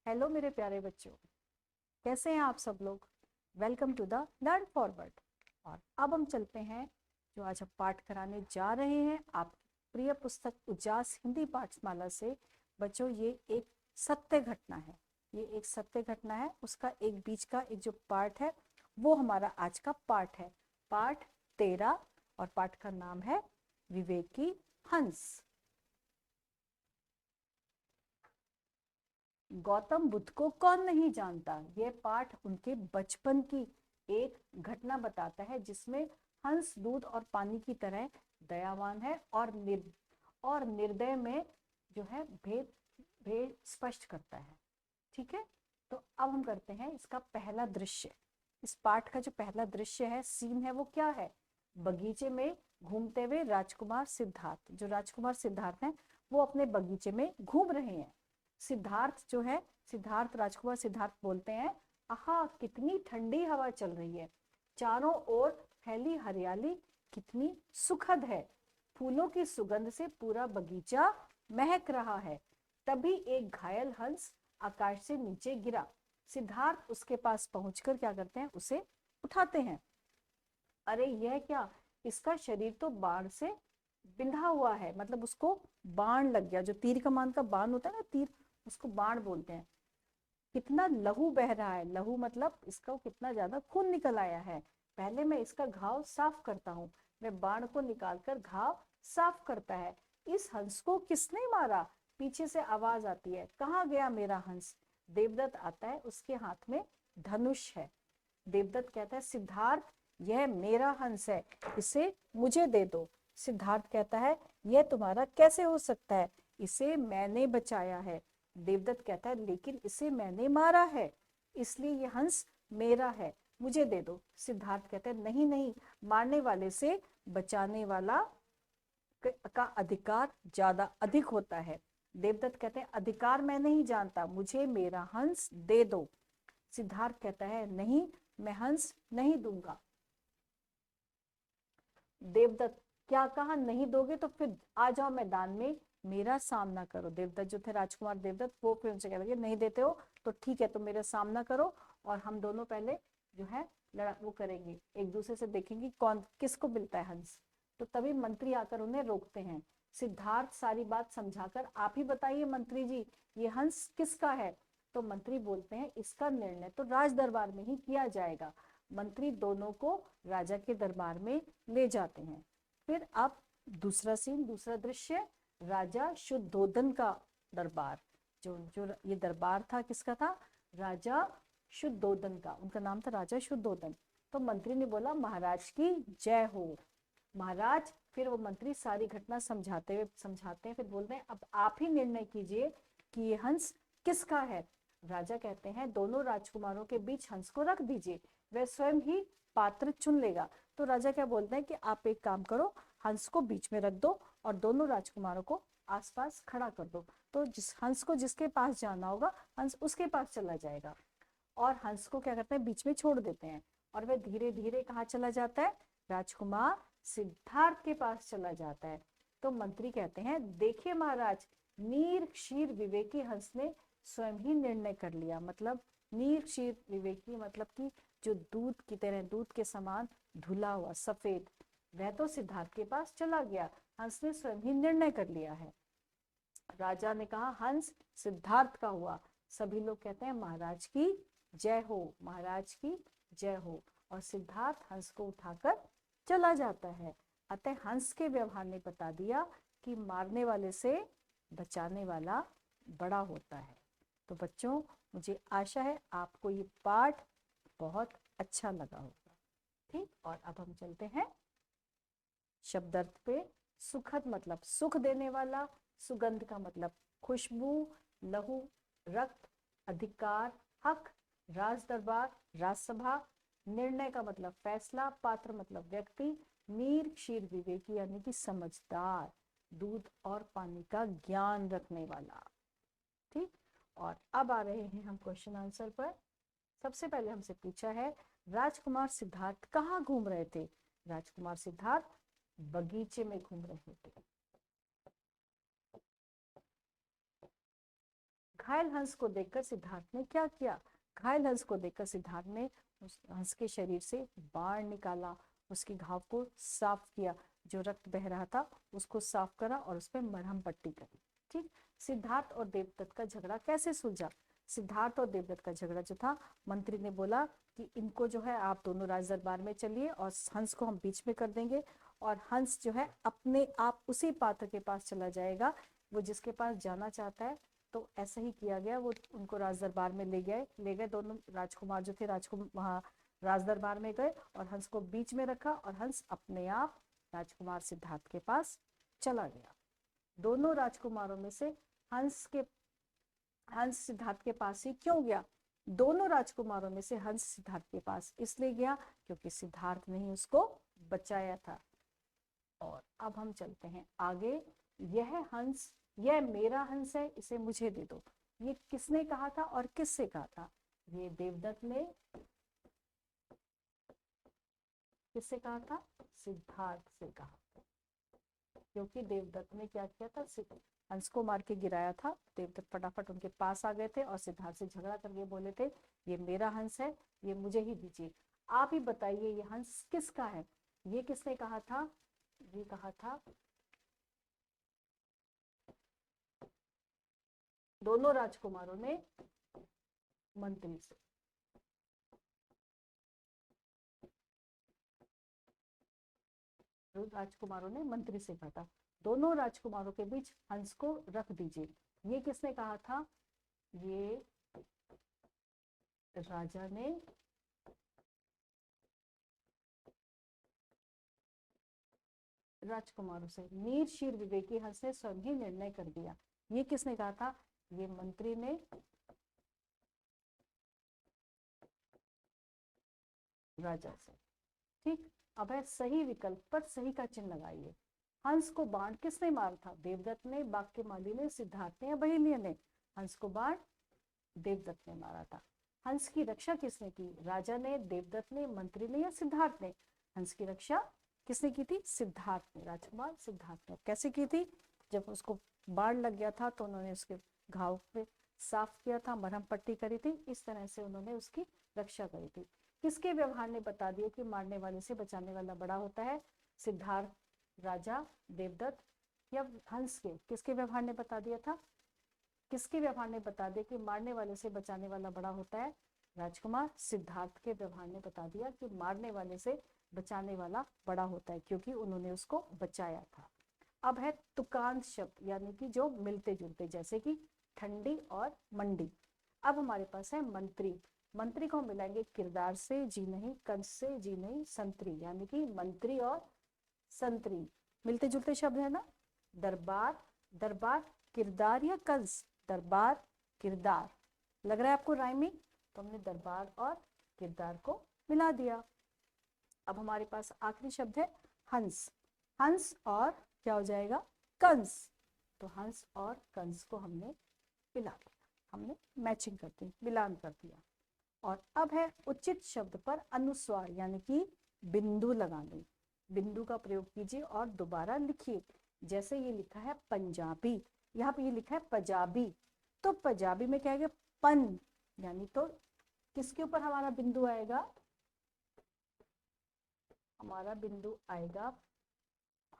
Hello मेरे प्यारे बच्चों, कैसे हैं आप सब लोग। Welcome to the Learn Forward. और अब हम चलते हैं, जो आज हम पाठ कराने जा रहे हैं आपकी प्रिय पुस्तक उजास हिंदी पाठमाला से। बच्चों, ये एक सत्य घटना है। ये एक सत्य घटना है, उसका एक बीच का एक जो पार्ट है वो हमारा आज का पाठ है, पाठ 13। और पाठ का नाम है विवेकी हंस। गौतम बुद्ध को कौन नहीं जानता। यह पाठ उनके बचपन की एक घटना बताता है, जिसमें हंस दूध और पानी की तरह दयावान है और निर्दय में जो है भेद भेद स्पष्ट करता है। ठीक है, तो अब हम करते हैं इसका पहला दृश्य। इस पाठ का जो पहला दृश्य है, सीन है, वो क्या है। बगीचे में घूमते हुए राजकुमार सिद्धार्थ, जो राजकुमार सिद्धार्थ हैं, वो अपने बगीचे में घूम रहे हैं। सिद्धार्थ जो है, सिद्धार्थ राजकुमार सिद्धार्थ बोलते हैं, आहा कितनी ठंडी हवा चल रही है, चारों ओर फैली हरियाली कितनी सुखद है, फूलों की सुगंध से पूरा बगीचा महक रहा है। तभी एक घायल हंस आकाश से नीचे गिरा। सिद्धार्थ उसके पास पहुंचकर क्या करते हैं, उसे उठाते हैं। अरे यह क्या, इसका शरीर तो बाण से बिंधा हुआ है, मतलब उसको बाण लग गया। जो तीर कमान का बाण होता है ना, तीर, उसको बाण बोलते हैं। कितना लहू बह रहा है, लहू मतलब इसका कितना ज्यादा खून निकल आया है। पहले मैं इसका घाव साफ करता हूँ। मैं बाण को निकालकर घाव साफ करता है। इस हंस को किसने मारा। पीछे से आवाज आती है, कहाँ गया मेरा हंस। देवदत्त आता है, उसके हाथ में धनुष है। देवदत्त कहता है, सिद्धार्थ यह मेरा हंस है, इसे मुझे दे दो। सिद्धार्थ कहता है, यह तुम्हारा कैसे हो सकता है, इसे मैंने बचाया है। देवदत्त कहता है, लेकिन इसे मैंने मारा है, इसलिए यह हंस मेरा है, मुझे दे दो। सिद्धार्थ कहता है, नहीं नहीं, मारने वाले से बचाने वाला का अधिकार ज्यादा अधिक होता है। देवदत्त कहते हैं, अधिकार मैं नहीं जानता, मुझे मेरा हंस दे दो। सिद्धार्थ कहता है, नहीं, मैं हंस नहीं दूंगा। देवदत्त, क्या कहा, नहीं दोगे तो फिर आ जाओ मैदान में, मेरा सामना करो। देवदत्त जो थे, राजकुमार देवदत्त, वो फिर उनसे कह लगे, नहीं देते हो तो ठीक है, तो मेरा सामना करो और हम दोनों पहले जो है लड़ा वो करेंगे, एक दूसरे से देखेंगे कौन किसको मिलता है हंस। तो तभी मंत्री आकर उन्हें रोकते हैं। सिद्धार्थ सारी बात समझाकर, आप ही बताइए मंत्री जी, ये हंस किसका है। तो मंत्री बोलते हैं, इसका निर्णय तो राज दरबार में ही किया जाएगा। मंत्री दोनों को राजा के दरबार में ले जाते हैं। फिर अब दूसरा सीन, दूसरा दृश्य, राजा शुद्धोधन का दरबार। जो जो ये दरबार था, किसका था, राजा शुद्धोधन का, उनका नाम था राजा शुद्धोधन। तो मंत्री ने बोला, महाराज की जय हो। महाराज, फिर वो मंत्री सारी घटना समझाते हैं, फिर बोलते हैं, अब आप ही निर्णय कीजिए कि ये हंस किसका है। राजा कहते हैं, दोनों राजकुमारों के बीच हंस को रख दीजिए, वह स्वयं ही पात्र चुन लेगा। तो राजा क्या बोलते हैं कि आप एक काम करो, हंस को बीच में रख दो और दोनों राजकुमारों को आसपास खड़ा कर दो। तो जिस हंस को जिसके पास जाना होगा, हंस उसके पास चला जाएगा। और हंस को क्या करते हैं, बीच में छोड़ देते हैं। और वह धीरे धीरे कहाँ चला जाता है, राजकुमार सिद्धार्थ के पास चला जाता है। तो मंत्री कहते हैं, देखिए महाराज, नीर क्षीर विवेकी हंस ने स्वयं ही निर्णय कर लिया। मतलब नीर क्षीर विवेकी मतलब कि जो दूध की तरह, दूध के समान धुला हुआ सफेद, वह तो सिद्धार्थ के पास चला गया। हंस ने स्वयं ही निर्णय कर लिया है। राजा ने कहा, हंस सिद्धार्थ का हुआ। सभी लोग कहते हैं, महाराज की जय हो, महाराज की जय हो। और सिद्धार्थ हंस को उठाकर चला जाता है। अतः हंस के व्यवहार ने बता दिया कि मारने वाले से बचाने वाला बड़ा होता है। तो बच्चों, मुझे आशा है आपको ये पाठ बहुत अच्छा लगा होगा। ठीक, और अब हम चलते हैं शब्दार्थ पे। सुखद मतलब सुख देने वाला, सुगंध का मतलब खुशबू, लहू, रक्त, अधिकार, हक, राज दरबार, राजसभा, निर्णय का मतलब फैसला, पात्र मतलब व्यक्ति, नीर क्षीर विवेकी यानी कि समझदार, दूध और पानी का ज्ञान रखने वाला। ठीक, और अब आ रहे हैं हम क्वेश्चन आंसर पर। सबसे पहले हमसे पूछा है, राजकुमार सिद्धार्थ कहाँ घूम रहे थे। राजकुमार सिद्धार्थ बगीचे में घूम रहे थे। घायल हंस को देखकर सिद्धार्थ ने क्या किया? घायल हंस को देखकर सिद्धार्थ ने उस हंस के शरीर से बाण निकाला, उसके घाव को साफ किया, जो रक्त बह रहा था उसको साफ करा और उस पर मरहम पट्टी करी। ठीक। सिद्धार्थ और देवदत्त का झगड़ा कैसे सुलझा? सिद्धार्थ और देवदत्त का झगड़ा जो था, मंत्री ने बोला कि इनको जो है आप दोनों राज दरबार में चलिए और हंस को हम बीच में कर देंगे, और हंस जो है अपने आप उसी पात्र के पास चला जाएगा, वो जिसके पास जाना चाहता है। तो ऐसा ही किया गया, वो उनको राज दरबार में ले गए दोनों राजकुमार जो थे, राजकुमार राज दरबार में गए और हंस को बीच में रखा, और हंस अपने आप राजकुमार सिद्धार्थ के पास चला गया। दोनों राजकुमारों में से हंस सिद्धार्थ के पास ही क्यों गया? दोनों राजकुमारों में से हंस सिद्धार्थ के पास इसलिए गया क्योंकि सिद्धार्थ ने ही उसको बचाया था। और अब हम चलते हैं आगे। यह हंस, यह मेरा हंस है, इसे मुझे दे दो। ये किसने कहा था और किससे कहा था? ये देवदत्त ने किससे कहा था? सिद्धार्थ से कहा, क्योंकि देवदत्त ने क्या किया था? हंस को मार के गिराया था। देवदत्त फटाफट उनके पास आ गए थे और सिद्धार्थ से झगड़ा करके बोले थे ये मेरा हंस है, ये मुझे ही दीजिए। आप ही बताइए ये हंस किसका है? ये किसने कहा था? ये कहा था दोनों राजकुमारों ने मंत्री से। राजकुमारों ने मंत्री से कहा था दोनों राजकुमारों के बीच हंस को रख दीजिए। ये किसने कहा था? ये राजा ने राजकुमारों से। नीर शीर विवेकी हंस ने स्वयं ही निर्णय कर दिया। ये किसने कहा था? ये मंत्री ने राजा से। ठीक। अब है सही विकल्प पर सही का चिन्ह लगाइए। हंस को बाण किसने मारा था? देवदत्त ने, बाग के माली ने, सिद्धार्थ ने या बहेलिया ने? हंस को बाण देवदत्त ने मारा था। हंस की रक्षा किसने की? राजा ने, देवदत्त ने, मंत्री ने या सिद्धार्थ ने? हंस की रक्षा किसने की थी? सिद्धार्थ ने, राजकुमार सिद्धार्थ ने। कैसे की थी? जब उसको बाण लग गया था तो उन्होंने उसके घाव पे साफ किया था, मरहम पट्टी करी थी, इस तरह से उन्होंने उसकी रक्षा करी थी। किसके व्यवहार ने बता दिया कि मारने वाले से बचाने वाला बड़ा होता है? सिद्धार्थ, राजा, देवदत्त या हंस के? किसके व्यवहार ने बता दिया था? किसके व्यवहार ने बता दिया कि मारने वाले से बचाने वाला बड़ा होता है? राजकुमार सिद्धार्थ के व्यवहार ने बता दिया कि मारने वाले से बचाने वाला बड़ा होता है, क्योंकि उन्होंने उसको बचाया था। अब है तुकांत शब्द, यानी कि जो मिलते जुलते, जैसे कि ठंडी और मंडी। अब हमारे पास है मंत्री। मंत्री को मिलाएंगे किरदार से, जी नहीं, कंस से, जी नहीं, संतरी, यानी कि मंत्री और संतरी मिलते जुलते शब्द है ना। दरबार, दरबार किरदार या कंस? दरबार किरदार। लग रहा है आपको राइमिंग? तो हमने दरबार और किरदार को मिला दिया। अब हमारे पास आखिरी शब्द है हंस। हंस और क्या हो जाएगा? कंस। तो हंस और कंस को हमने मिला दिया, हमने मैचिंग कर दी, मिलान कर दिया। और अब है उचित शब्द पर अनुस्वार यानी कि बिंदु लगाने। बिंदु का प्रयोग कीजिए और दोबारा लिखिए। जैसे ये लिखा है पंजाबी, यहाँ पे ये लिखा है पंजाबी, तो पंजाबी में क्या आएगा? पन, यानी तो किसके ऊपर हमारा बिंदु आएगा? हमारा बिंदु आएगा,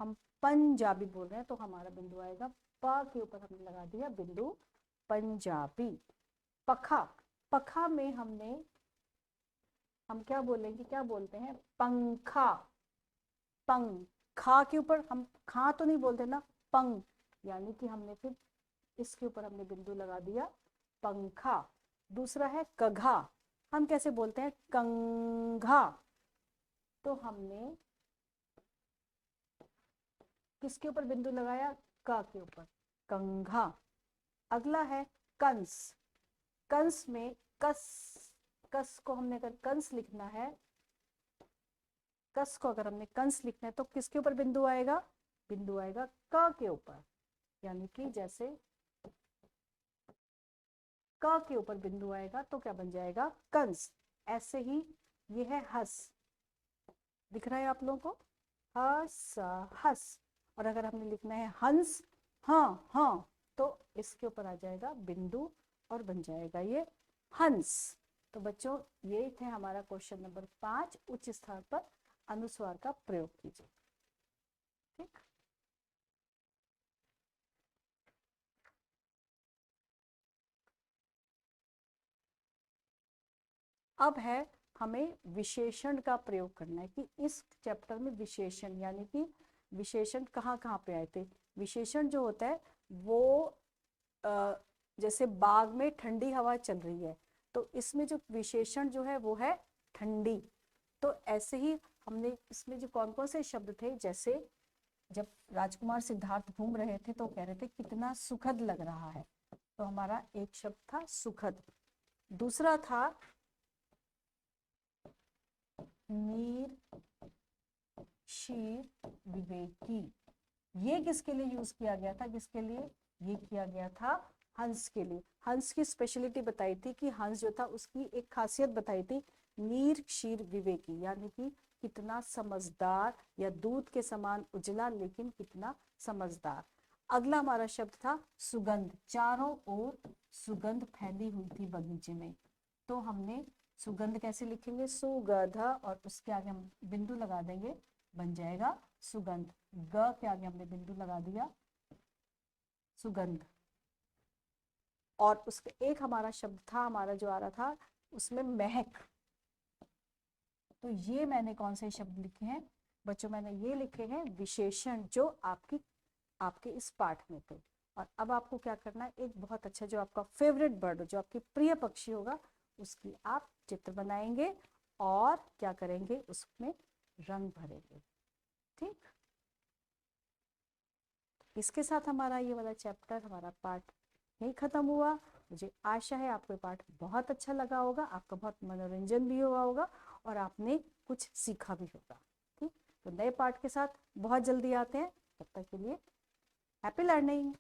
हम पंजाबी बोल रहे हैं तो हमारा बिंदु आएगा प के ऊपर, हमने लगा दिया बिंदु पंजाबी। पखा, पखा में हम क्या बोलेंगे? क्या बोलते हैं? पंखा। पंखा के ऊपर हम खा तो नहीं बोलते ना, पंग, यानी कि हमने फिर इसके ऊपर हमने बिंदु लगा दिया, पंखा। दूसरा है कघा, हम कैसे बोलते हैं? कंघा। तो हमने किसके ऊपर बिंदु लगाया? का के ऊपर, कंघा। अगला है कंस। कंस में कस, कस को हमने अगर कंस लिखना है, कस को अगर हमने कंस लिखना है तो किसके ऊपर बिंदु आएगा? बिंदु आएगा क के ऊपर, यानी कि जैसे क के ऊपर बिंदु आएगा तो क्या बन जाएगा? कंस। ऐसे ही ये है हस, दिख रहा है आप लोगों को? हस, हस। और अगर हमने लिखना है हंस, हाँ हाँ, तो इसके ऊपर आ जाएगा बिंदु और बन जाएगा ये हंस। तो बच्चों ये थे हमारा क्वेश्चन नंबर 5, उच्च स्थान पर अनुस्वार का प्रयोग कीजिए। ठीक, अब है हमें विशेषण का प्रयोग करना है कि इस चैप्टर में विशेषण यानी कि विशेषण कहाँ कहाँ पे आए थे। विशेषण जो होता है वो जैसे बाग में ठंडी हवा चल रही है तो इसमें जो विशेषण जो है वो है ठंडी। तो ऐसे ही हमने इसमें जो कौन कौन से शब्द थे, जैसे जब राजकुमार सिद्धार्थ घूम रहे थे तो कह रहे थे कितना सुखद लग रहा है, तो हमारा एक शब्द था सुखद। दूसरा था नीर शीर विवेकी। ये किसके लिए यूज किया गया था, किसके लिए ये किया गया था, हंस के लिए। हंस की स्पेशलिटी बताई थी कि हंस जो था उसकी एक खासियत बताई थी, नीर क्षीर विवेकी, यानी कि कितना समझदार या दूध के समान उजला लेकिन कितना समझदार। अगला हमारा शब्द था सुगंध, चारों ओर सुगंध फैली हुई थी बगीचे में, तो हमने सुगंध कैसे लिखेंगे, सुगंध और उसके आगे हम बिंदु लगा देंगे, बन जाएगा सुगंध। ग के आगे हमने बिंदु लगा दिया, सुगंध। और उसके एक हमारा शब्द था, हमारा जो आ रहा था उसमें महक, तो ये मैंने कौन से शब्द लिखे हैं बच्चों, मैंने ये लिखे हैं विशेषण जो आपके इस पाठ में थे। और अब आपको क्या करना है, एक बहुत अच्छा जो आपका फेवरेट बर्ड, जो आपकी प्रिय पक्षी होगा, उसकी आप चित्र बनाएंगे और क्या करेंगे, उसमें रंग भरेंगे। ठीक, इसके साथ हमारा ये वाला चैप्टर, हमारा पाठ यही खत्म हुआ। मुझे आशा है आपको पाठ बहुत अच्छा लगा होगा, आपका बहुत मनोरंजन भी हुआ होगा और आपने कुछ सीखा भी होगा। ठीक, तो नए पाठ के साथ बहुत जल्दी आते हैं, तब तक के लिए हैप्पी लर्निंग।